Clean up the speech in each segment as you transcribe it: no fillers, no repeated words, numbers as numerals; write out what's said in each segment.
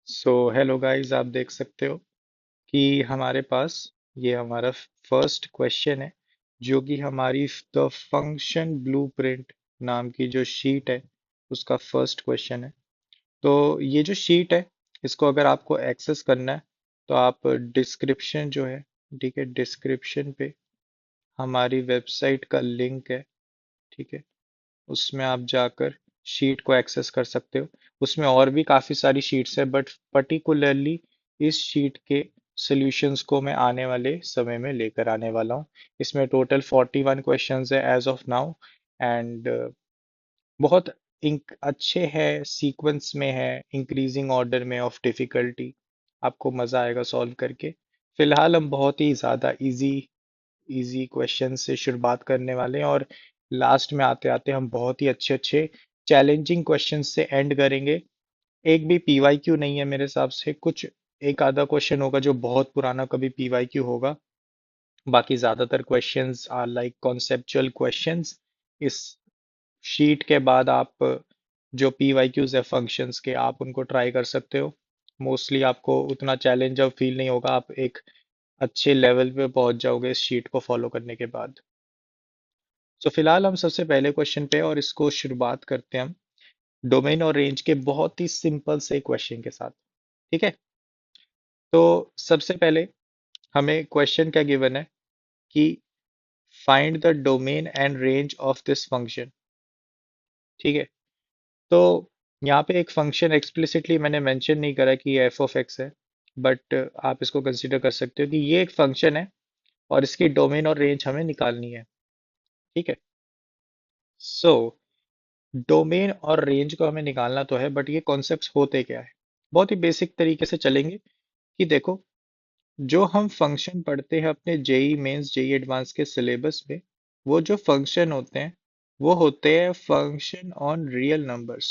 Hello guys, आप देख सकते हो कि हमारे पास ये हमारा फर्स्ट क्वेश्चन है, जो कि हमारी द फंक्शन ब्लूप्रिंट नाम की जो शीट है उसका फर्स्ट क्वेश्चन है। तो ये जो शीट है, इसको अगर आपको एक्सेस करना है तो आप डिस्क्रिप्शन जो है, ठीक है, डिस्क्रिप्शन पे हमारी वेबसाइट का लिंक है, ठीक है, उसमें आप जाकर शीट को एक्सेस कर सकते हो। उसमें और भी काफ़ी सारी शीट्स है, बट पर्टिकुलरली इस शीट के सॉल्यूशंस को मैं आने वाले समय में लेकर आने वाला हूँ। इसमें टोटल 41 क्वेश्चंस है एज ऑफ नाउ, एंड बहुत अच्छे हैं, सीक्वेंस में है, इंक्रीजिंग ऑर्डर में ऑफ डिफिकल्टी। आपको मज़ा आएगा सॉल्व करके। फिलहाल हम बहुत ही ज़्यादा इजी इजी क्वेश्चन से शुरुआत करने वाले हैं, और लास्ट में आते आते हम बहुत ही अच्छे अच्छे चैलेंजिंग क्वेश्चन से एंड करेंगे। एक भी पीवाईक्यू नहीं है मेरे हिसाब से, कुछ एक आधा क्वेश्चन होगा जो बहुत पुराना कभी पीवाईक्यू होगा। बाकी ज्यादातर questions are like conceptual questions. इस शीट के बाद आप जो पीवाईक्यूज है फंक्शंस के, आप उनको ट्राई कर सकते हो। मोस्टली आपको उतना चैलेंज अब फील नहीं होगा, आप एक अच्छे लेवल पे पहुंच जाओगे इस शीट को फॉलो करने के बाद। फिलहाल हम सबसे पहले क्वेश्चन पे, और इसको शुरुआत करते हैं हम डोमेन और रेंज के बहुत ही सिंपल से क्वेश्चन के साथ। ठीक है, तो सबसे पहले हमें क्वेश्चन क्या गिवन है कि find the domain and range of this function. ठीक है, तो यहाँ पे एक फंक्शन एक्सप्लिसिटली मैंने मेंशन नहीं करा कि ये एफ ऑफ एक्स है, बट आप इसको कंसिडर कर सकते हो कि ये एक फंक्शन है और इसकी डोमेन और रेंज हमें निकालनी है। ठीक है, सो डोमेन और रेंज को हमें निकालना तो है, बट ये कॉन्सेप्ट्स होते क्या है। बहुत ही बेसिक तरीके से चलेंगे कि देखो, जो हम फंक्शन पढ़ते हैं अपने जेई मेंस जेई एडवांस के सिलेबस में, वो जो फंक्शन होते हैं वो होते हैं फंक्शन ऑन रियल नंबर्स।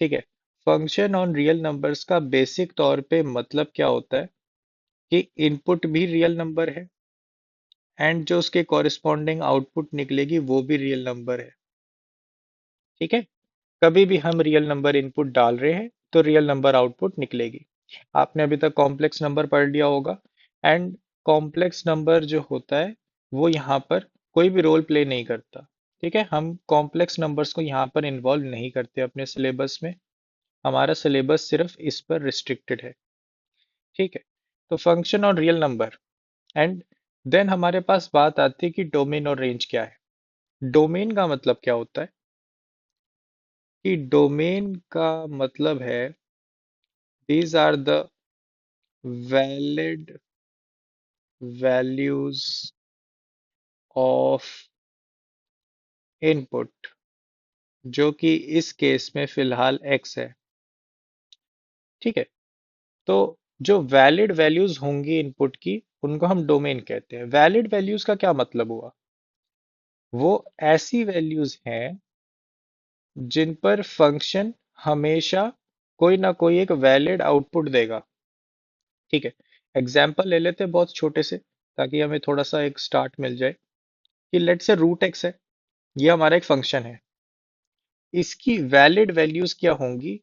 ठीक है, फंक्शन ऑन रियल नंबर्स का बेसिक तौर पे मतलब क्या होता है कि इनपुट भी रियल नंबर है, एंड जो उसके कॉरिस्पॉन्डिंग आउटपुट निकलेगी वो भी रियल नंबर है। ठीक है, कभी भी हम रियल नंबर इनपुट डाल रहे हैं तो रियल नंबर आउटपुट निकलेगी। आपने अभी तक कॉम्प्लेक्स नंबर पढ़ लिया होगा, एंड कॉम्प्लेक्स नंबर जो होता है वो यहाँ पर कोई भी रोल प्ले नहीं करता। ठीक है, हम कॉम्प्लेक्स नंबर्स को यहाँ पर इन्वॉल्व नहीं करते अपने सिलेबस में। हमारा सिलेबस सिर्फ इस पर रिस्ट्रिक्टेड है। ठीक है, तो फंक्शन और रियल नंबर, एंड देन हमारे पास बात आती है कि डोमेन और रेंज क्या है। डोमेन का मतलब क्या होता है कि डोमेन का मतलब है these are the valid values of input, जो कि इस केस में फिलहाल x है। ठीक है, तो जो वैलिड वैल्यूज होंगी इनपुट की, उनको हम डोमेन कहते हैं। वैलिड वैल्यूज का क्या मतलब हुआ? वो ऐसी वैल्यूज हैं जिन पर फंक्शन हमेशा कोई ना कोई एक वैलिड आउटपुट देगा। ठीक है, एग्जाम्पल ले लेते हैं बहुत छोटे से, ताकि हमें थोड़ा सा एक स्टार्ट मिल जाए। कि लेट से रूट एक्स है, ये हमारा एक फंक्शन है। इसकी वैलिड वैल्यूज क्या होंगी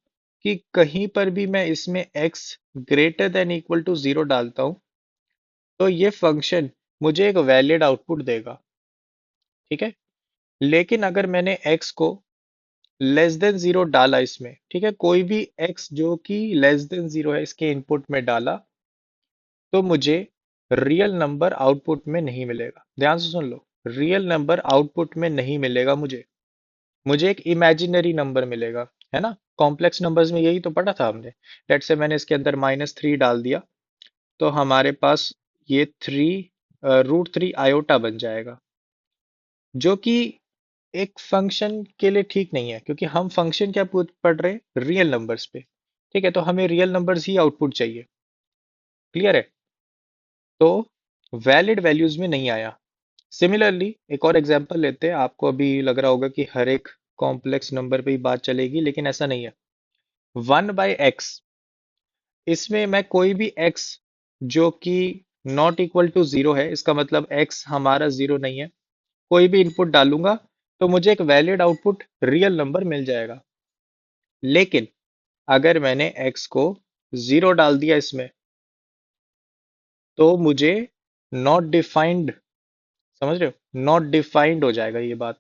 कि कहीं पर भी मैं इसमें x greater than equal to 0 डालता हूं तो ये फंक्शन मुझे एक वैलिड आउटपुट देगा। ठीक है, लेकिन अगर मैंने x को लेस देन 0 डाला इसमें, ठीक है, कोई भी x जो कि लेस देन 0 है इसके इनपुट में डाला, तो मुझे रियल नंबर आउटपुट में नहीं मिलेगा। ध्यान से सुन लो, रियल नंबर आउटपुट में नहीं मिलेगा मुझे। मुझे एक इमेजिनरी नंबर मिलेगा, है ना। कॉम्प्लेक्स नंबर्स में यही तो पढ़ा था हमने। लेट से मैंने इसके अंदर -3 डाल दिया, तो हमारे पास ये 3 √3 आयोटा बन जाएगा, जो कि एक फंक्शन के लिए ठीक नहीं है, क्योंकि हम फंक्शन क्या पढ़ रहे हैं, रियल नंबर्स पे। ठीक है, तो हमें रियल नंबर्स ही आउटपुट चाहिए। क्लियर है, तो वैलिड वैल्यूज में नहीं आया। सिमिलरली एक और एग्जांपल लेते हैं। आपको अभी लग रहा होगा कि हर एक कॉम्प्लेक्स नंबर पे ही बात चलेगी, लेकिन ऐसा नहीं है। 1/x, इसमें मैं कोई भी x जो कि नॉट इक्वल टू 0 है, इसका मतलब x हमारा 0 नहीं है, कोई भी इनपुट डालूंगा तो मुझे एक वैलिड आउटपुट रियल नंबर मिल जाएगा। लेकिन अगर मैंने x को जीरो डाल दिया इसमें, तो मुझे नॉट डिफाइंड, समझ रहे हो, नॉट डिफाइंड हो जाएगा ये बात,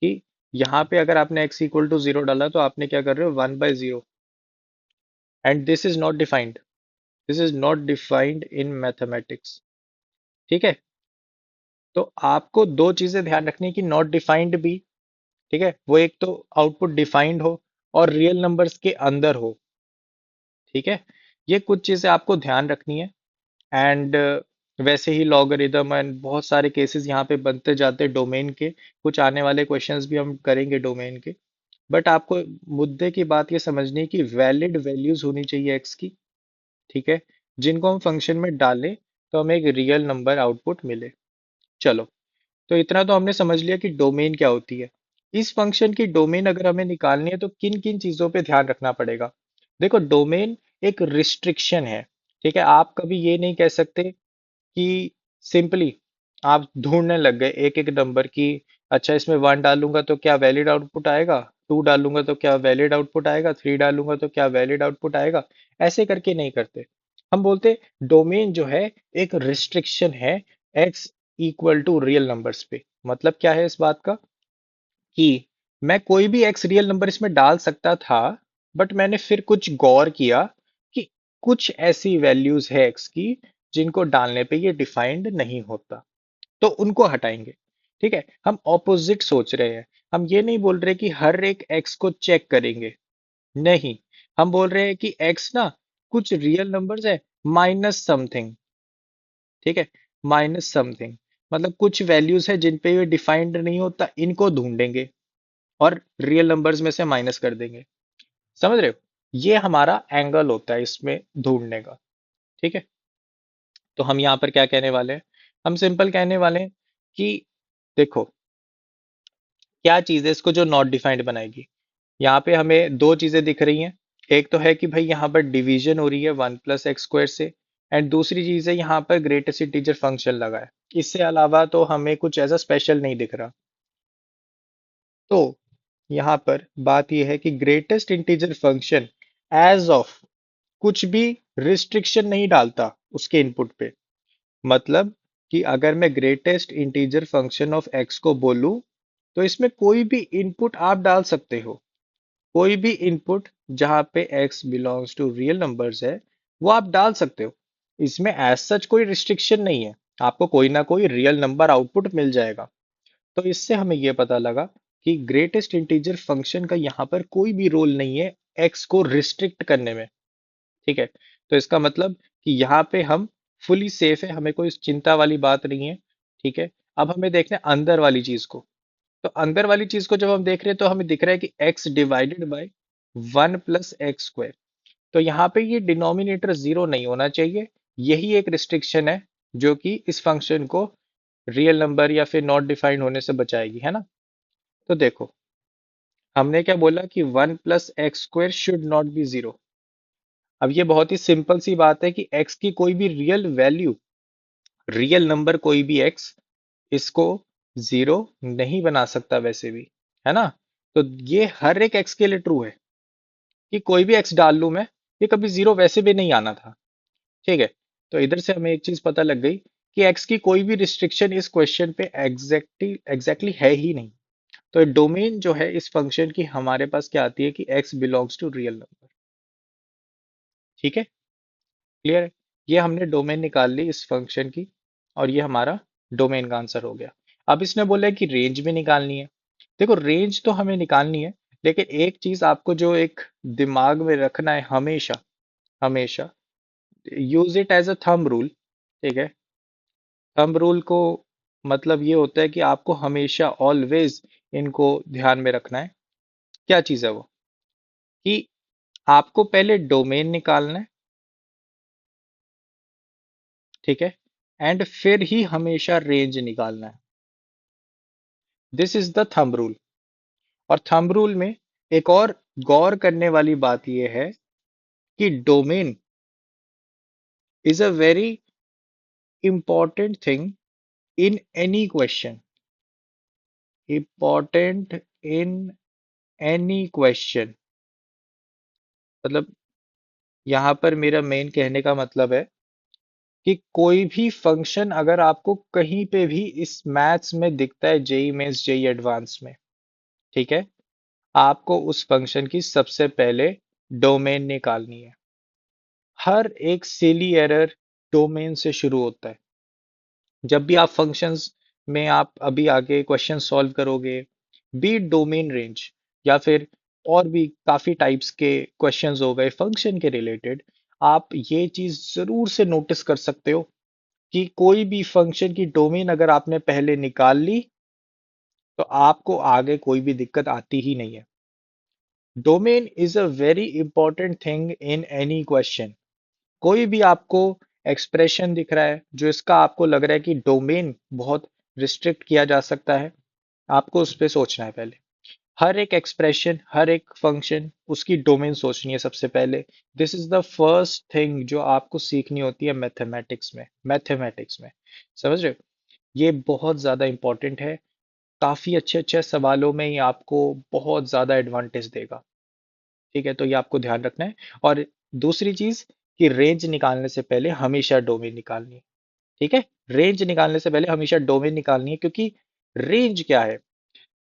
कि यहाँ पे अगर आपने x इक्वल टू जीरो डाला तो आपने क्या कर रहे हो, 1/0, and this is not defined, this is not defined in mathematics. ठीक है, तो आपको दो चीजें ध्यान रखनी है कि नॉट डिफाइंड भी, ठीक है, वो एक तो आउटपुट डिफाइंड हो और रियल नंबर्स के अंदर हो। ठीक है, ये कुछ चीजें आपको ध्यान रखनी है। एंड वैसे ही लॉगरिदम एंड बहुत सारे केसेस यहाँ पे बनते जाते हैं डोमेन के, कुछ आने वाले क्वेश्चंस भी हम करेंगे डोमेन के। बट आपको मुद्दे की बात ये समझनी है कि वैलिड वैल्यूज होनी चाहिए एक्स की, ठीक है, जिनको हम फंक्शन में डालें तो हमें एक रियल नंबर आउटपुट मिले। चलो, तो इतना तो हमने समझ लिया कि डोमेन क्या होती है। इस फंक्शन की डोमेन अगर हमें निकालनी है तो किन किन चीजों पे ध्यान रखना पड़ेगा। देखो, डोमेन एक रिस्ट्रिक्शन है, ठीक है, आप कभी ये नहीं कह सकते कि सिंपली आप ढूंढने लग गए एक एक नंबर की, अच्छा इसमें वन डालूंगा तो क्या वैलिड आउटपुट आएगा, टू डालूंगा तो क्या वैलिड आउटपुट आएगा, थ्री डालूंगा तो क्या वैलिड आउटपुट आएगा। ऐसे करके नहीं करते। हम बोलते डोमेन जो है एक रिस्ट्रिक्शन है X equal to real numbers पे। मतलब क्या है इस बात का, कि मैं कोई भी एक्स रियल नंबर इसमें डाल सकता था, बट मैंने फिर कुछ गौर किया कि कुछ ऐसी वैल्यूज है एक्स की जिनको डालने पे ये डिफाइंड नहीं होता, तो उनको हटाएंगे। ठीक है, हम ऑपोजिट सोच रहे हैं। हम ये नहीं बोल रहे कि हर एक एक्स को चेक करेंगे, नहीं, हम बोल रहे हैं कि एक्स ना कुछ रियल नंबर्स है माइनस समथिंग, ठीक है, माइनस समथिंग, मतलब कुछ वैल्यूज है जिन पे ये डिफाइंड नहीं होता, इनको ढूंढेंगे और रियल नंबर्स में से माइनस कर देंगे। समझ रहे हो, ये हमारा एंगल होता है इसमें ढूंढने का। ठीक है, तो हम यहाँ पर क्या कहने वाले हैं, हम सिंपल कहने वाले हैं कि देखो, क्या चीज है इसको जो नॉट डिफाइंड बनाएगी। यहाँ पे हमें दो चीजें दिख रही हैं। एक तो है कि भाई यहाँ पर डिवीजन हो रही है 1+x² से, एंड दूसरी चीज है यहाँ पर ग्रेटेस्ट इंटीजर फंक्शन लगा है। इससे अलावा तो हमें कुछ ऐसा स्पेशल नहीं दिख रहा। तो यहाँ पर बात यह है कि greatest integer function as of कुछ भी रिस्ट्रिक्शन नहीं डालता उसके इनपुट पे। मतलब कि अगर मैं greatest integer function of x को बोलूं, तो इसमें कोई भी इनपुट आप डाल सकते हो, कोई भी इनपुट जहां पे x belongs to real numbers है, वो आप डाल सकते हो। इसमें एज सच कोई रिस्ट्रिक्शन नहीं है, आपको कोई ना कोई रियल नंबर आउटपुट मिल जाएगा। तो इससे हमें यह पता लगा कि ग्रेटेस्ट इंटीजर फंक्शन का यहाँ पर कोई भी रोल नहीं है x को रिस्ट्रिक्ट करने में। ठीक है, तो इसका मतलब कि यहाँ पे हम फुली सेफ है, हमें कोई चिंता वाली बात नहीं है। ठीक है, अब हमें देखना है अंदर वाली चीज को। तो अंदर वाली चीज को जब हम देख रहे हैं तो हमें दिख रहा है कि x डिवाइडेड बाय 1+x²। तो यहाँ पे ये डिनोमिनेटर जीरो नहीं होना चाहिए। यही एक रिस्ट्रिक्शन है जो कि इस फंक्शन को रियल नंबर या फिर नॉट डिफाइंड होने से बचाएगी, है ना। तो देखो, हमने क्या बोला कि 1+x² should not be zero. अब ये बहुत ही सिंपल सी बात है कि x की कोई भी रियल वैल्यू, रियल नंबर कोई भी x इसको जीरो नहीं बना सकता वैसे भी, है ना। तो ये हर एक x के लिए ट्रू है कि कोई भी x डाल लूं मैं, ये कभी जीरो वैसे भी नहीं आना था। ठीक है, तो इधर से हमें एक चीज पता लग गई कि x की कोई भी रिस्ट्रिक्शन इस क्वेश्चन पे एग्जैक्टली है ही नहीं। तो डोमेन जो है इस फंक्शन की हमारे पास क्या आती है कि x belongs to real number. ठीक है, क्लियर है, ये हमने डोमेन निकाल ली इस फंक्शन की, और ये हमारा डोमेन का आंसर हो गया। अब इसने बोला है कि रेंज भी निकालनी है। देखो, रेंज तो हमें निकालनी है, लेकिन एक चीज आपको जो एक दिमाग में रखना है हमेशा, हमेशा use it as a thumb rule. ठीक है, थंब रूल को मतलब ये होता है कि आपको हमेशा ऑलवेज इनको ध्यान में रखना है। क्या चीज है वो, कि आपको पहले डोमेन निकालना है, ठीक है, एंड फिर ही हमेशा रेंज निकालना है। This is the thumb rule. और थंब रूल में एक और गौर करने वाली बात यह है कि domain is a very important thing in any question, important in any question. मतलब यहाँ पर मेरा मेन कहने का मतलब है कि कोई भी फंक्शन अगर आपको कहीं पे भी इस मैथ्स में दिखता है, जेई मेंस जेई एडवांस में, ठीक है, आपको उस फंक्शन की सबसे पहले डोमेन निकालनी है। हर एक सिली एरर डोमेन से शुरू होता है। जब भी आप फंक्शंस में आप अभी आगे क्वेश्चन सॉल्व करोगे, बी डोमेन रेंज या फिर और भी काफी टाइप्स के क्वेश्चंस हो गए फंक्शन के रिलेटेड, आप ये चीज जरूर से नोटिस कर सकते हो कि कोई भी फंक्शन की डोमेन अगर आपने पहले निकाल ली तो आपको आगे कोई भी दिक्कत आती ही नहीं है। Domain is a very important thing in any question. कोई भी आपको एक्सप्रेशन दिख रहा है जो इसका आपको लग रहा है कि डोमेन बहुत रिस्ट्रिक्ट किया जा सकता है, आपको उस पर सोचना है पहले। हर एक एक्सप्रेशन, हर एक फंक्शन, उसकी डोमेन सोचनी है सबसे पहले। This is the first thing जो आपको सीखनी होती है मैथमेटिक्स में समझ रहे हो? ये बहुत ज्यादा इंपॉर्टेंट है। काफी अच्छे अच्छे सवालों में ये आपको बहुत ज्यादा एडवांटेज देगा। ठीक है, तो ये आपको ध्यान रखना है। और दूसरी चीज कि रेंज निकालने से पहले हमेशा डोमेन निकालनी है। ठीक है, रेंज निकालने से पहले हमेशा डोमेन निकालनी है, क्योंकि रेंज क्या है,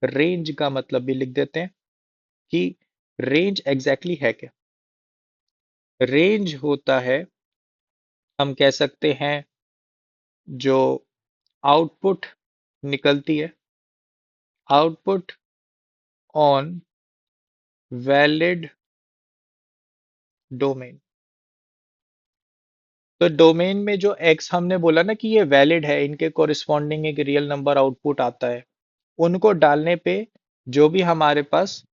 रेंज का मतलब भी लिख देते हैं कि रेंज एग्जैक्टली है क्या। रेंज होता है, हम कह सकते हैं, जो आउटपुट निकलती है, आउटपुट ऑन वैलिड डोमेन। तो डोमेन में जो एक्स हमने बोला ना कि ये वैलिड है, इनके कोरिस्पॉन्डिंग एक रियल नंबर आउटपुट आता है, उनको डालने पे जो भी हमारे पास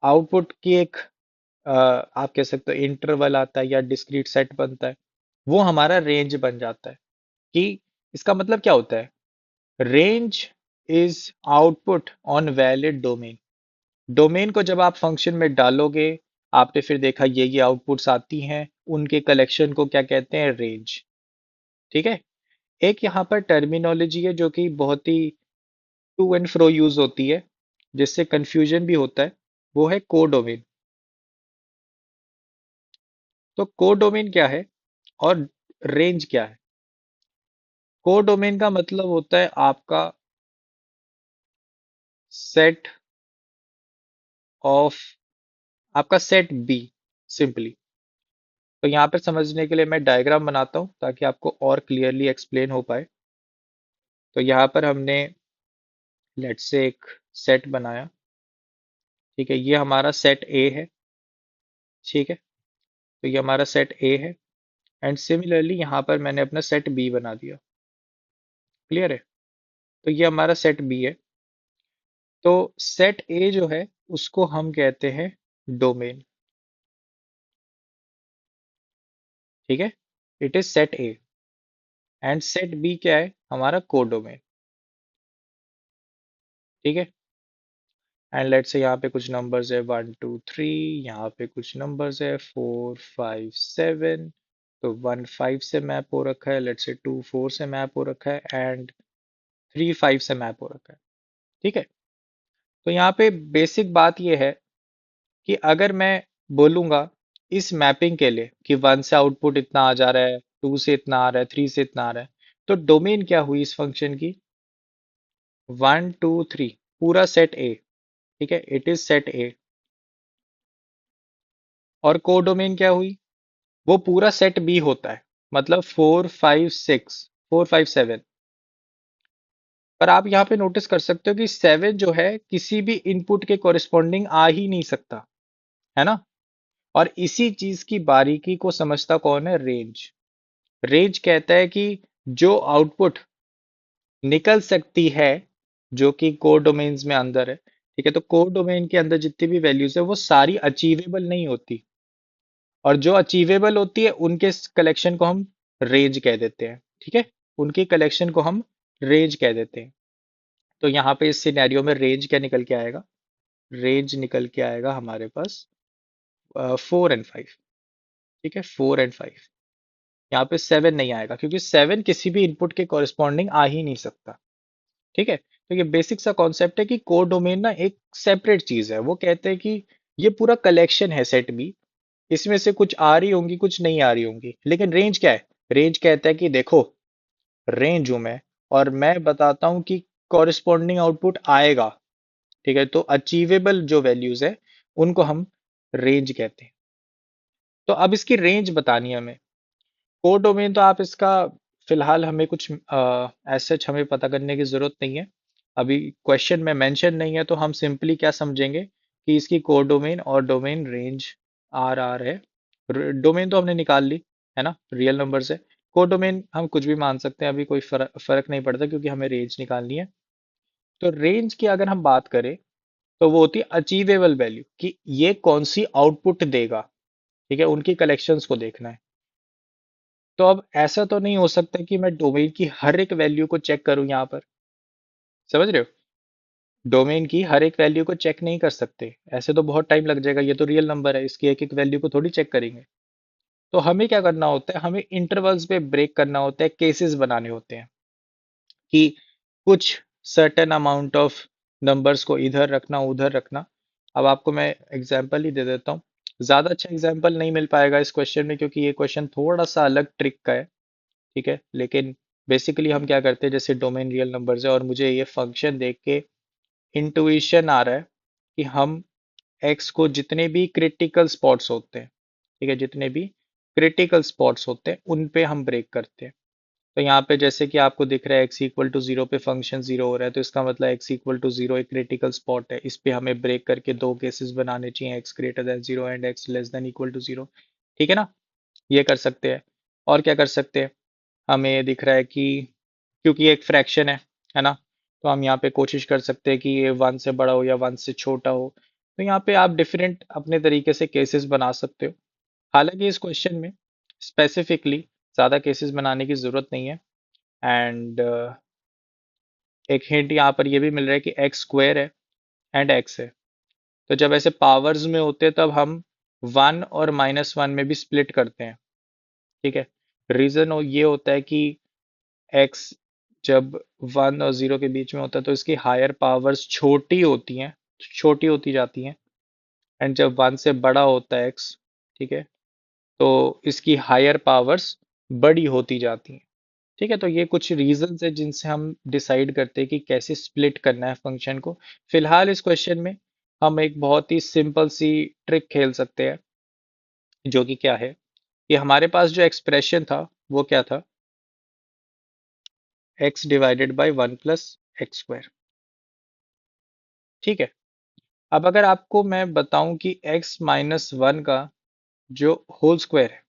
आउटपुट की एक आप कह सकते हो इंटरवल आता है या डिस्क्रीट सेट बनता है, वो हमारा रेंज बन जाता है। कि इसका मतलब क्या होता है, range is output on valid domain. Domain को जब आप फंक्शन में डालोगे, आपने फिर देखा ये आउटपुट्स आती हैं, उनके कलेक्शन को क्या कहते हैं, रेंज। ठीक है। एक यहाँ पर टर्मिनोलॉजी है जो कि बहुत ही टू एंड फ्रो यूज होती है, जिससे कंफ्यूजन भी होता है, वो है कोडोमेन। तो कोडोमेन क्या है और रेंज क्या है? कोडोमेन का मतलब होता है आपका सेट ऑफ, आपका सेट बी सिंपली। तो यहाँ पर समझने के लिए मैं डायग्राम बनाता हूँ ताकि आपको और क्लियरली एक्सप्लेन हो पाए। तो यहाँ पर हमने लेट से एक सेट बनाया। ठीक है, ये हमारा सेट ए है। ठीक है, तो ये हमारा सेट ए है। एंड सिमिलरली यहाँ पर मैंने अपना सेट बी बना दिया। क्लियर है? तो ये हमारा सेट बी है। तो सेट ए जो है उसको हम कहते हैं डोमेन। ठीक है, it is set A. And set B क्या है, हमारा कोडोमेन। ठीक है। एंड लेट्स से यहाँ पे कुछ नंबर्स है 1 2 3, यहाँ पे कुछ नंबर्स है 4 5 7। तो 1 5 से मैप हो रखा है, लेट्स से 2 4 से मैप हो रखा है, एंड 3 5 से मैप हो रखा है। ठीक है। तो यहाँ पे बेसिक बात ये है कि अगर मैं बोलूंगा इस मैपिंग के लिए कि 1 से आउटपुट इतना आ जा रहा है, 2 से इतना आ रहा है, 3 से इतना आ रहा है, तो डोमेन क्या हुई इस फंक्शन की, 1 2 3, पूरा सेट ए। ठीक है, इट इज सेट ए। और कोडोमेन क्या हुई, वो पूरा सेट बी होता है, मतलब 4 5 6 4 5 7। पर आप यहाँ पे नोटिस कर सकते हो कि 7 जो है किसी भी इनपुट के कोरिस्पॉन्डिंग आ ही नहीं सकता, है ना। और इसी चीज की बारीकी को समझता कौन है, रेंज। रेंज कहता है कि जो आउटपुट निकल सकती है, जो कि कोर डोमेन्स में अंदर है, ठीक है, तो कोर डोमेन के अंदर जितनी भी वैल्यूज है वो सारी अचीवेबल नहीं होती, और जो अचीवेबल होती है उनके कलेक्शन को हम रेंज कह देते हैं। ठीक है, उनकी कलेक्शन को हम रेंज कह देते हैं। तो यहाँ पे इस सिनेरियो में रेंज क्या निकल के आएगा, रेंज निकल के आएगा हमारे पास 4 and 5। ठीक है, 4 and 5। यहाँ पे 7 नहीं आएगा क्योंकि 7 किसी भी इनपुट के कॉरेस्पॉन्डिंग आ ही नहीं सकता। ठीक है, तो ये बेसिक सा कॉन्सेप्ट है कि कोर डोमेन ना एक सेपरेट चीज है। वो कहते हैं कि ये पूरा कलेक्शन है सेट बी, इसमें से कुछ आ रही होंगी, कुछ नहीं आ रही होंगी, लेकिन रेंज क्या है? रेंज कहता है कि देखो, रेंज हूं मैं, और मैं बताता हूं कि कॉरिस्पॉन्डिंग आउटपुट आएगा। ठीक है, तो अचीवेबल जो वैल्यूज है उनको हम रेंज कहते हैं। तो अब इसकी रेंज बतानी है हमें। कोड डोमेन तो आप इसका फिलहाल हमें कुछ सच हमें पता करने की जरूरत नहीं है। अभी क्वेश्चन में मेंशन नहीं है, तो हम सिंपली क्या समझेंगे कि इसकी कोड डोमेन और डोमेन रेंज आर आर है। डोमेन तो हमने निकाल ली, है ना, रियल नंबर से। कोड डोमेन हम कुछ भी मान सकते हैं, अभी कोई फर्क नहीं पड़ता, क्योंकि हमें रेंज निकालनी है। तो रेंज की अगर हम बात करें, तो वो होती है अचीवेबल वैल्यू, कि ये कौन सी आउटपुट देगा। ठीक है, उनकी कलेक्शंस को देखना है। तो अब ऐसा तो नहीं हो सकता कि मैं डोमेन की हर एक वैल्यू को चेक करूं यहाँ पर। समझ रहे हो? डोमेन की हर एक वैल्यू को चेक नहीं कर सकते, ऐसे तो बहुत टाइम लग जाएगा। ये तो रियल नंबर है, इसकी एक एक वैल्यू को थोड़ी चेक करेंगे। तो हमें क्या करना होता है, हमें इंटरवल्स पे ब्रेक करना होता है, केसेस बनाने होते हैं कि कुछ सर्टेन अमाउंट ऑफ नंबर्स को इधर रखना, उधर रखना। अब आपको मैं एग्जांपल ही दे देता हूँ। ज्यादा अच्छा एग्जांपल नहीं मिल पाएगा इस क्वेश्चन में, क्योंकि ये क्वेश्चन थोड़ा सा अलग ट्रिक का है। ठीक है, लेकिन बेसिकली हम क्या करते हैं, जैसे डोमेन रियल नंबर्स है और मुझे ये फंक्शन देख के इंट्यूशन आ रहा है कि हम एक्स को जितने भी क्रिटिकल स्पॉट्स होते हैं, ठीक है, जितने भी क्रिटिकल स्पॉट्स होते हैं उन पे हम ब्रेक करते हैं। तो यहाँ पे जैसे कि आपको दिख रहा है एक्स इक्वल टू जीरो पे फंक्शन जीरो हो रहा है, तो इसका मतलब एक्स इक्वल टू जीरो एक क्रिटिकल स्पॉट है। इस पे हमें ब्रेक करके दो केसेस बनाने चाहिए, X greater than zero and X less than equal to zero. ठीक है ना? ये कर सकते हैं। और क्या कर सकते हैं, हमें दिख रहा है कि क्योंकि ये एक फ्रैक्शन है ना, तो हम यहाँ पे कोशिश कर सकते हैं कि ये वन से बड़ा हो या वन से छोटा हो। तो यहाँ पे आप डिफरेंट अपने तरीके से केसेस बना सकते हो। हालांकि इस क्वेश्चन में स्पेसिफिकली ज़्यादा केसेस बनाने की ज़रूरत नहीं है। एंड एक हिंट यहाँ पर ये भी मिल रहा है कि एक्स स्क्वायर है एंड एक्स है। तो जब ऐसे पावर्स में होते हैं, तब हम वन और माइनस वन में भी स्प्लिट करते हैं। ठीक है, रीज़न ये होता है कि एक्स जब वन और जीरो के बीच में होता है, तो इसकी हायर पावर्स छोटी होती हैं, छोटी होती जाती हैं। एंड जब वन से बड़ा होता है एक्स, ठीक है, तो इसकी हायर पावर्स बड़ी होती जाती हैं। ठीक है, तो ये कुछ रीजंस है जिनसे हम डिसाइड करते हैं कि कैसे स्प्लिट करना है फंक्शन को। फिलहाल इस क्वेश्चन में हम एक बहुत ही सिंपल सी ट्रिक खेल सकते हैं, जो कि क्या है, कि हमारे पास जो एक्सप्रेशन था वो क्या था, x divided by one plus x square. ठीक है, अब अगर आपको मैं बताऊं कि x माइनस वन का जो होल स्क्वायर है,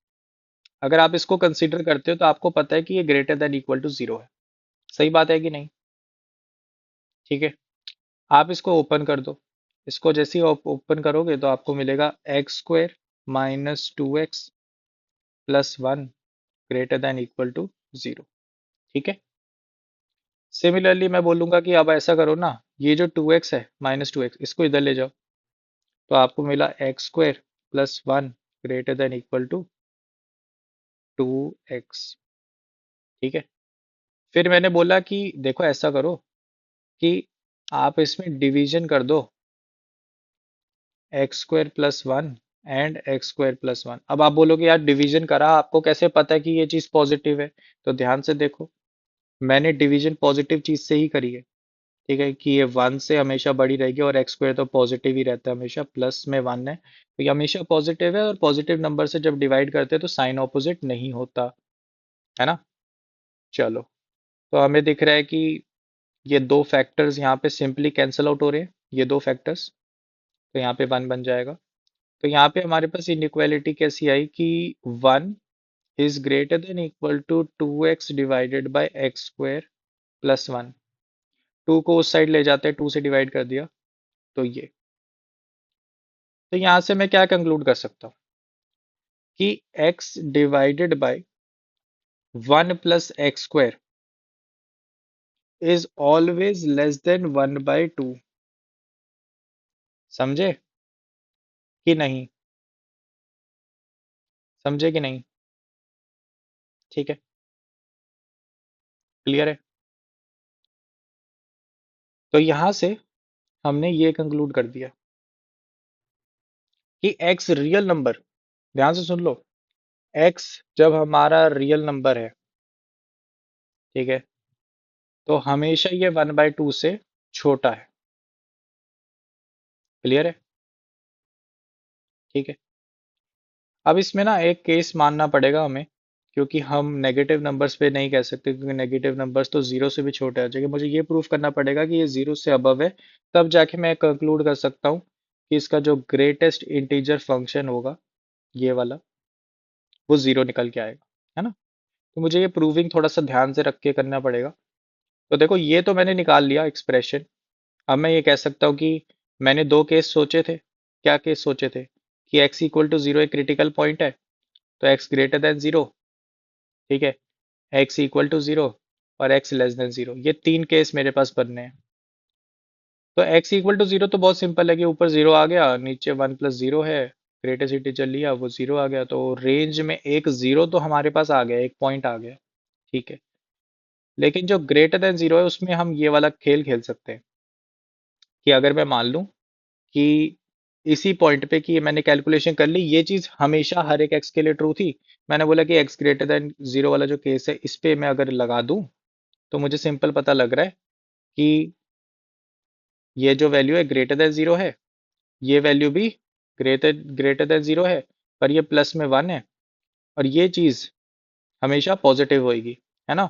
अगर आप इसको कंसीडर करते हो, तो आपको पता है कि ये greater than equal to zero है। सही बात है कि नहीं? ठीक है, आप इसको ओपन कर दो। इसको जैसे ही ओपन करोगे, तो आपको मिलेगा X square minus two X plus one greater than equal to zero. ठीक है, सिमिलरली मैं बोलूंगा कि अब ऐसा करो ना, ये जो टू एक्स है माइनस टू एक्स, इसको इधर ले जाओ। तो आपको मिला X square plus one greater than equal to two X. ठीक है, फिर मैंने बोला कि देखो ऐसा करो कि आप इसमें डिवीजन कर दो, x square plus one and x square plus one. अब आप बोलोगे यार डिवीजन करा, आपको कैसे पता है कि ये चीज़ पॉजिटिव है? तो ध्यान से देखो, मैंने डिवीजन पॉजिटिव चीज़ से ही करी है। ठीक है, कि ये वन से हमेशा बड़ी रहेगी, और एक्स स्क्वायर तो पॉजिटिव ही रहता है हमेशा, प्लस में वन है तो ये हमेशा पॉजिटिव है, और पॉजिटिव नंबर से जब डिवाइड करते हैं तो साइन ऑपोजिट नहीं होता, है ना। चलो, तो हमें दिख रहा है कि ये दो फैक्टर्स यहाँ पे सिंपली कैंसिल आउट हो रहे हैं, ये दो फैक्टर्स। तो यहाँ पे वन बन जाएगा। तो यहाँ पे हमारे पास इनइक्वालिटी कैसी आई कि one is greater than equal to two X divided by X square plus one. Two को उस साइड ले जाते हैं, टू से डिवाइड कर दिया, तो ये। तो यहाँ से मैं क्या कंक्लूड कर सकता हूँ कि x divided by one plus x square is always less than one by two. समझे कि नहीं? समझे कि नहीं? ठीक है, क्लियर है। तो यहां से हमने ये कंक्लूड कर दिया कि x रियल नंबर ध्यान से सुन लो। एक्स जब हमारा रियल नंबर है, ठीक है, तो हमेशा ये 1/2 से छोटा है। क्लियर है? ठीक है। अब इसमें ना एक केस मानना पड़ेगा हमें, क्योंकि हम नेगेटिव नंबर्स पे नहीं कह सकते, क्योंकि नेगेटिव नंबर्स तो जीरो से भी छोटे आ जाएंगे। मुझे ये प्रूफ करना पड़ेगा कि ये जीरो से अबव है, तब जाके मैं कंक्लूड कर सकता हूँ कि इसका जो ग्रेटेस्ट इंटीजर फंक्शन होगा, ये वाला, वो जीरो निकल के आएगा। है ना? तो मुझे ये प्रूविंग थोड़ा सा ध्यान से रख के करना पड़ेगा। तो देखो, ये तो मैंने निकाल लिया एक्सप्रेशन। अब मैं ये कह सकता हूँ कि मैंने दो केस सोचे थे। क्या केस सोचे थे? कि x इक्वल टू जीरो एक क्रिटिकल पॉइंट है, तो x ग्रेटर देन जीरो, ठीक है, x इक्वल टू जीरो और x लेस देन जीरो, ये तीन केस मेरे पास बनने हैं। तो x इक्वल टू जीरो तो बहुत सिंपल है कि ऊपर जीरो आ गया, नीचे 1+0 है, ग्रेटेस्ट इंटीजर लिया, वो जीरो आ गया, तो रेंज में एक जीरो तो हमारे पास आ गया, एक पॉइंट आ गया। ठीक है। लेकिन जो ग्रेटर देन जीरो है, उसमें हम ये वाला खेल खेल सकते हैं कि अगर मैं मान लूं कि इसी पॉइंट पे कि मैंने कैलकुलेशन कर ली, ये चीज हमेशा हर एक एक्स के लिए ट्रू थी। मैंने बोला कि एक्स ग्रेटर देन जीरो वाला जो केस है, इस पे मैं अगर लगा दूं, तो मुझे सिंपल पता लग रहा है कि ये जो वैल्यू है ग्रेटर देन जीरो है, ये वैल्यू भी ग्रेटर ग्रेटर देन जीरो है, पर ये प्लस में वन है, और ये चीज हमेशा पॉजिटिव होगी। है ना?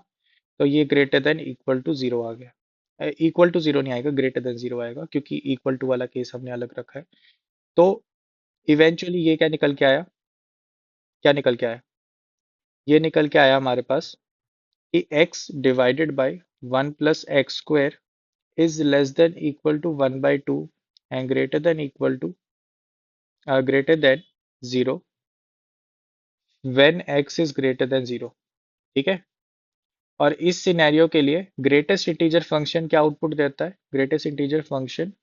तो ये greater than equal to zero आ गया। इक्वल टू जीरो नहीं आएगा, ग्रेटर देन जीरो आएगा, क्योंकि इक्वल टू वाला केस हमने अलग रखा है। तो इवेंचुअली ये क्या निकल के आया? क्या निकल के आया? ये निकल के आया हमारे पास कि x divided by 1+x² is less than equal to 1/2 and greater than zero when x is greater than zero. ठीक है। और इस सिनेरियो के लिए ग्रेटेस्ट इंटीजर फंक्शन क्या आउटपुट देता है? Greatest integer function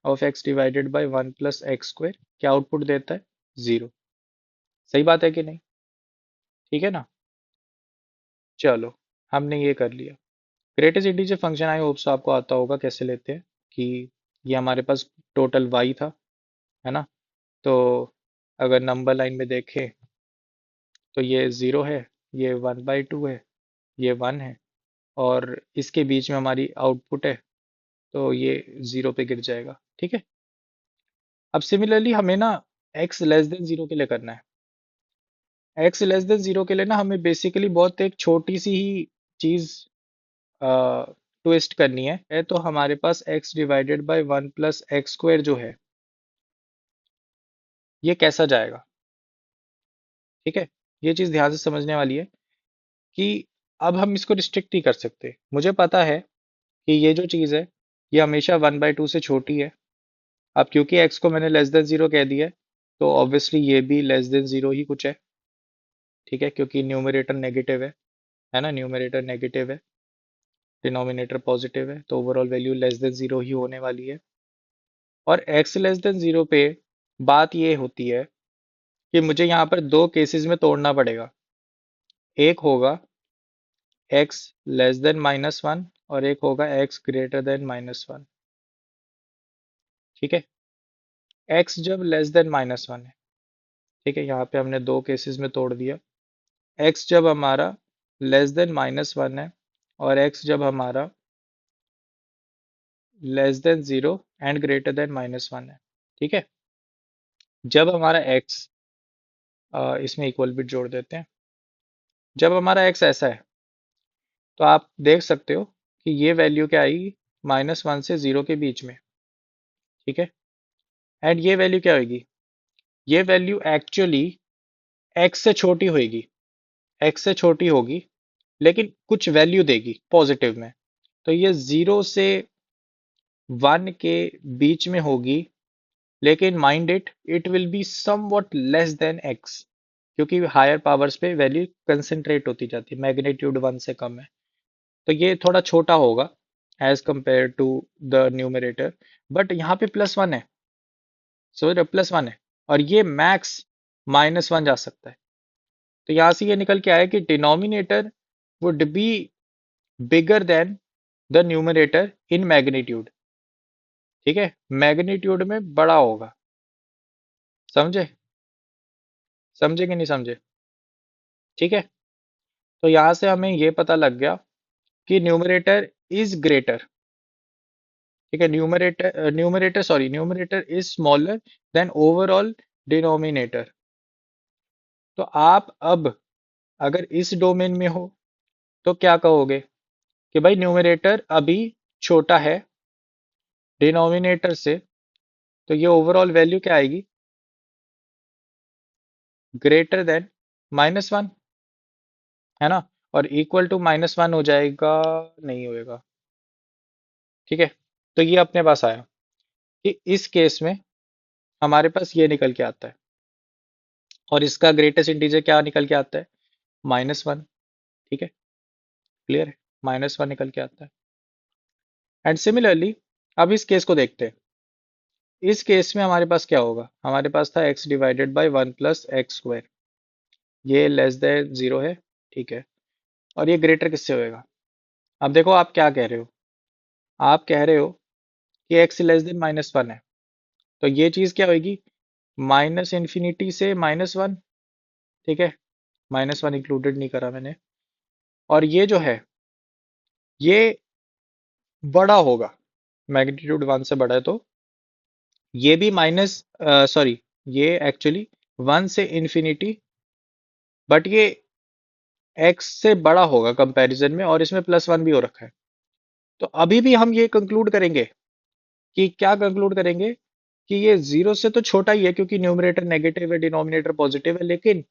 of x divided by 1+x² क्या आउटपुट देता है? जीरो। सही बात है कि नहीं? ठीक है ना? चलो, हमने ये कर लिया। Greatest integer function I hope so आपको आता होगा कैसे लेते हैं, कि ये हमारे पास टोटल y था, है ना? तो अगर नंबर लाइन में देखें, तो ये ज़ीरो है, ये 1/2 है, ये वन है, और इसके बीच में हमारी आउटपुट है, तो ये ज़ीरो पे गिर जाएगा। ठीक है। अब सिमिलरली हमें ना x लेस देन ज़ीरो के लिए करना है। x लेस देन ज़ीरो के लिए ना हमें बेसिकली बहुत एक छोटी सी ही चीज़ ट्विस्ट करनी है। तो हमारे पास x डिवाइडेड बाय 1+x² जो है, ये कैसा जाएगा? ठीक है। ये चीज़ ध्यान से समझने वाली है कि अब हम इसको रिस्ट्रिक्ट नहीं कर सकते। मुझे पता है कि ये जो चीज़ है, ये हमेशा 1/2 से छोटी है। अब क्योंकि x को मैंने लेस देन जीरो कह दिया है, तो ऑब्वियसली ये भी लेस देन जीरो ही कुछ है। ठीक है, क्योंकि न्यूमरेटर नेगेटिव है ना? न्यूमरेटर नेगेटिव है, डिनोमिनेटर पॉजिटिव है, तो overall value less than zero ही होने वाली है। और x लेस देन जीरो पे बात ये होती है कि मुझे यहाँ पर दो केसेस में तोड़ना पड़ेगा। एक होगा x लेस देन -1 और एक होगा x ग्रेटर देन -1। ठीक है। x जब लेस देन -1 है, ठीक है, यहाँ पे हमने दो केसेस में तोड़ दिया। x जब हमारा लेस देन -1 है, और x जब हमारा less than zero and greater then -1 है। ठीक है। जब हमारा x, इसमें इक्वल बिट जोड़ देते हैं, जब हमारा x ऐसा है, तो आप देख सकते हो कि ये वैल्यू क्या आएगी? -1 से जीरो के बीच में। ठीक है। एंड ये वैल्यू क्या होगी? ये वैल्यू एक्चुअली x से छोटी होगी, x से छोटी होगी, लेकिन कुछ वैल्यू देगी पॉजिटिव में। तो ये जीरो से वन के बीच में होगी, लेकिन mind it, it will be somewhat less than x, क्योंकि हायर पावर्स पे वैल्यू कंसेंट्रेट होती जाती है, मैग्नीट्यूड वन से कम है। तो ये थोड़ा छोटा होगा as compared to the numerator, but यहाँ पे +1 है, सो +1 है, और ये मैक्स -1 जा सकता है। तो यहाँ से ये निकल के आया कि denominator would be bigger than the numerator in magnitude. ठीक है, मैग्नीट्यूड में बड़ा होगा। समझे? समझे कि नहीं समझे? ठीक है। तो यहां से हमें ये पता लग गया कि न्यूमरेटर इज ग्रेटर। ठीक है, numerator is smaller than overall denominator. तो आप अब अगर इस डोमेन में हो तो क्या कहोगे कि भाई न्यूमरेटर अभी छोटा है डिनोमिनेटर से, तो ये ओवरऑल वैल्यू क्या आएगी? ग्रेटर देन -1, है ना? और इक्वल टू -1 हो जाएगा, नहीं होएगा। ठीक है, तो ये अपने पास आया कि इस केस में हमारे पास ये निकल के आता है, और इसका ग्रेटेस्ट इंटीजर क्या निकल के आता है? -1। ठीक है, क्लियर है, -1 निकल के आता है। एंड सिमिलरली अब इस केस को देखते हैं। इस केस में हमारे पास क्या होगा? हमारे पास था x डिवाइडेड बाई 1 + x²। ये लेस देन 0 है। ठीक है, और ये ग्रेटर किससे होएगा? अब देखो आप क्या कह रहे हो। आप कह रहे हो कि x लेस देन -1 है, तो ये चीज क्या होगी? -∞ से -1। ठीक है, -1 इंक्लूडेड नहीं करा मैंने। और ये जो है ये बड़ा होगा, मैग्नीट्यूड 1 से बड़ा है, तो ये भी माइनस, सॉरी, ये एक्चुअली 1 से इन्फिनिटी, बट ये x से बड़ा होगा कंपैरिजन में, और इसमें +1 भी हो रखा है। तो अभी भी हम ये कंक्लूड करेंगे कि क्या कंक्लूड करेंगे कि ये 0 से तो छोटा ही है, क्योंकि न्यूमरेटर नेगेटिव है डिनोमिनेटर पॉजिटिव है, लेकिन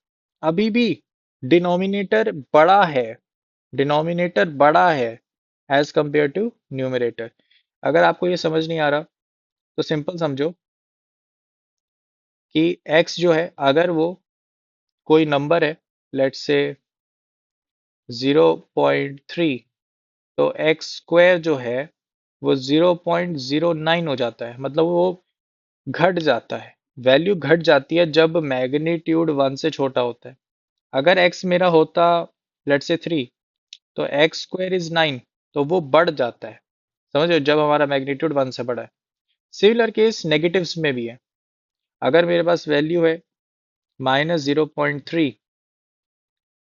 अभी भी डिनोमिनेटर बड़ा है, डिनोमिनेटर बड़ा है एज कंपेयर टू न्यूमरेटर। अगर आपको ये समझ नहीं आ रहा तो सिंपल समझो कि x जो है अगर वो कोई नंबर है, लेट्स से 0.3, तो x² जो है वो 0.09 हो जाता है, मतलब वो घट जाता है, वैल्यू घट जाती है जब मैग्नीट्यूड 1 से छोटा होता है। अगर x मेरा होता लेट्स से 3, तो x² इज 9, तो वो बढ़ जाता है, समझ रहे हो, जब हमारा मैग्नीट्यूड 1 से बड़ा है। सिमिलर केस नेगेटिव्स में भी है। अगर मेरे पास वैल्यू है -0.3,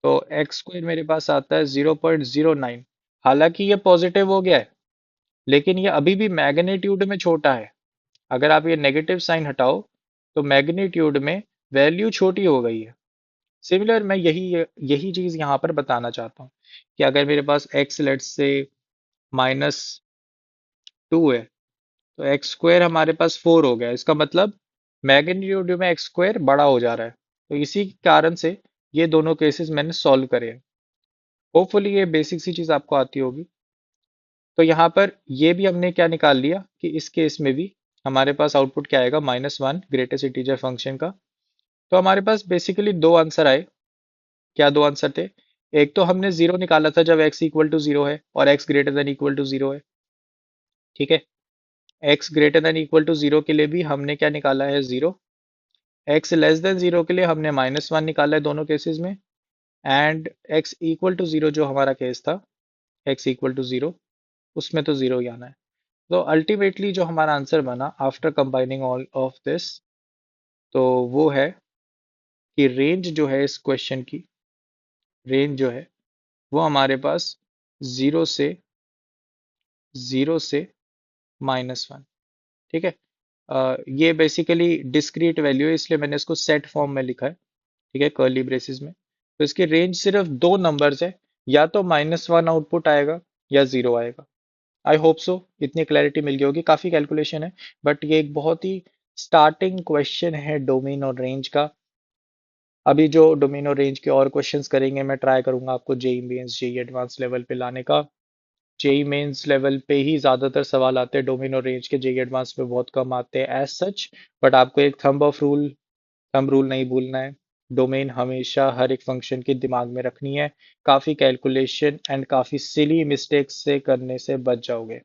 तो x² मेरे पास आता है 0.09। हालांकि ये पॉजिटिव हो गया है, लेकिन ये अभी भी मैग्नीट्यूड में छोटा है। अगर आप ये नेगेटिव साइन हटाओ तो मैग्नीट्यूड में वैल्यू छोटी हो गई है। सिमिलर मैं यही यही चीज यहाँ पर बताना चाहता हूँ कि अगर मेरे पास x लेट्स से -2 है, तो x² हमारे पास 4 हो गया, इसका मतलब मैग्नीट्यूड में x² बड़ा हो जा रहा है। तो इसी कारण से ये दोनों केसेस मैंने सॉल्व करे हैं। होपफुली ये बेसिक सी चीज आपको आती होगी। तो यहाँ पर ये भी हमने क्या निकाल लिया कि इस केस में भी हमारे पास आउटपुट क्या आएगा? -1 ग्रेटेस्ट इंटीजर फंक्शन का। तो हमारे पास बेसिकली दो आंसर आए। क्या दो आंसर थे? एक तो हमने 0 निकाला था जब x इक्वल टू 0 है और x greater than equal to 0 है। ठीक है, x greater than equal to 0 के लिए भी हमने क्या निकाला है? 0। x लेस देन 0 के लिए हमने -1 निकाला है दोनों केसेस में। एंड x इक्वल टू 0 जो हमारा केस था, x इक्वल टू 0, उसमें तो 0 ही आना है। तो अल्टीमेटली जो हमारा आंसर बना after combining all of this, तो वो है कि रेंज जो है इस क्वेश्चन की, रेंज जो है वो हमारे पास जीरो से -1। ठीक है, ये बेसिकली डिस्क्रीट वैल्यू है, इसलिए मैंने इसको सेट फॉर्म में लिखा है। ठीक है, कर्ली ब्रेसेस में। तो इसकी रेंज सिर्फ दो नंबर्स है, या तो -1 आउटपुट आएगा या 0 आएगा। आई होप सो इतनी क्लैरिटी मिल गई होगी। काफी कैलकुलेशन है, बट ये एक बहुत ही स्टार्टिंग क्वेश्चन है डोमेन और रेंज का। अभी जो डोमेन और रेंज के और क्वेश्चंस करेंगे, मैं ट्राई करूंगा आपको JEE Mains JEE advance level पे लाने का। जेई मेंस लेवल पे ही ज्यादातर सवाल आते हैं, डोमेन और रेंज के जेई एडवांस पे बहुत कम आते हैं एज सच। बट आपको एक थंब रूल नहीं भूलना है। डोमेन हमेशा हर एक फंक्शन के दिमाग में रखनी है। काफी कैलकुलेशन एंड काफी सिली मिस्टेक्स से करने से बच जाओगे।